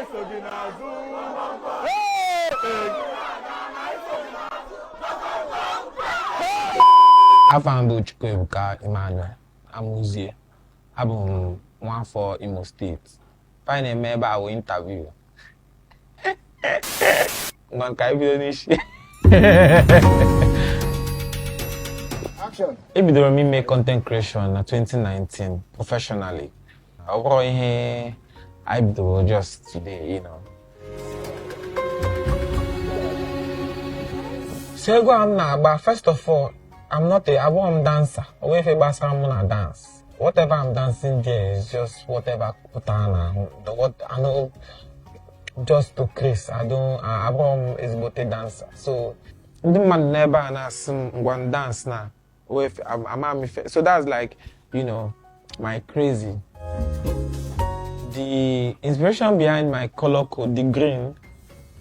I found Gwo Gwo Ngwo Emmanuel. I'm here. I'm one for Imo State. Find a member I will interview. Man, can you Action. If you don't make content creation in 2019 professionally, I do just today, you know. So but first of all, I'm not a I'm dancer. Or if I'm gonna dance. Whatever I'm dancing there is just whatever I put on. What I know just to Chris. I'm is both a dancer. So the man never and one dance now. With so that's like, you know, my crazy. The inspiration behind my color code, the green,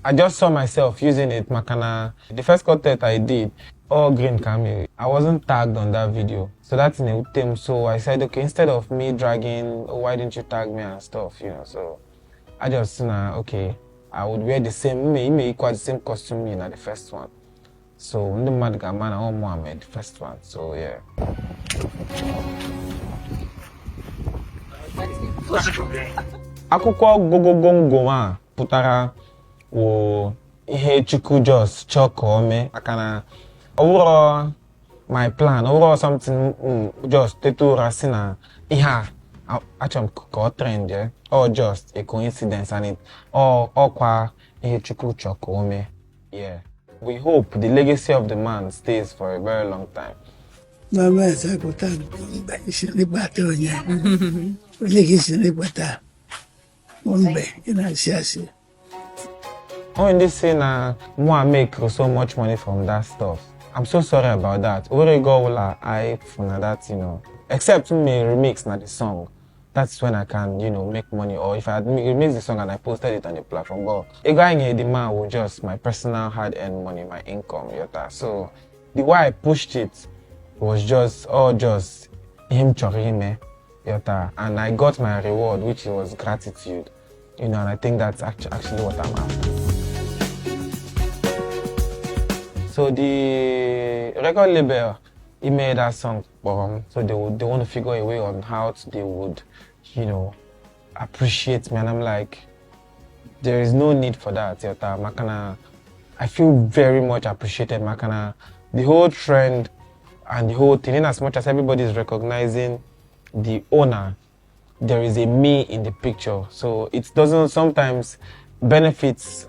I just saw myself using it. Makana, the first content I did, all green camera. I wasn't tagged on that video. So that's in a theme. So I said, okay, instead of me dragging, oh, why didn't you tag me and stuff, you know? So I just, okay, I would wear the same, may equal the same costume in the first one. So the mad guy man, I Mohammed, the first one. So yeah. Akwụkwọ Gwo Gwo Ngwo pụtara wo ihe Chukwu just chọọ ome makana ọwụrụ my plan ọwụrụ something just tetu rasi na ihe a achọm ka trend or just a coincidence and it or kwa ihe Chukwu chọọ ome. Yeah. We hope the legacy of the man stays for a very long time. Mama sa kutan isini bato niya. Legacy ni bata. Umbe ina siasi. When they say na I make so much money from that stuff, I'm so sorry about that. Where go I for that, you know. Except me remix na the song. That's when I can, you know, make money. Or if I remix the song and I posted it on the platform, go. A guy in the man was just my personal hard-earned money, my income, Jotter. So the way I pushed it was just him choring me, Jotter. And I got my reward, which was gratitude. You know, and I think that's actually what I'm after. So the record label, he made that song for him. So they want to figure a way on how they would, you know, appreciate me. And I'm like, there is no need for that, Jotter. Makana, I feel very much appreciated, Makana. The whole trend and the whole thing, in as much as everybody is recognizing the owner, there is a me in the picture. So it doesn't, sometimes benefits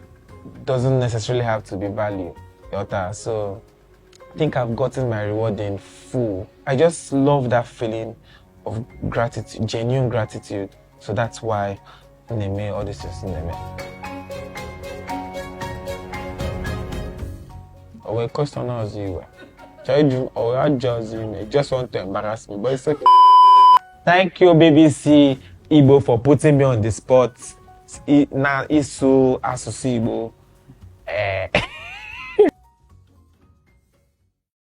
doesn't necessarily have to be value, Jotter. So I think I've gotten my reward in full. I just love that feeling of gratitude, genuine gratitude. So that's why I made all this in the Our question is you. Just want to embarrass me, but it's okay. Thank you, BBC Igbo, for putting me on the spot. Now, Isu Asusu Igbo.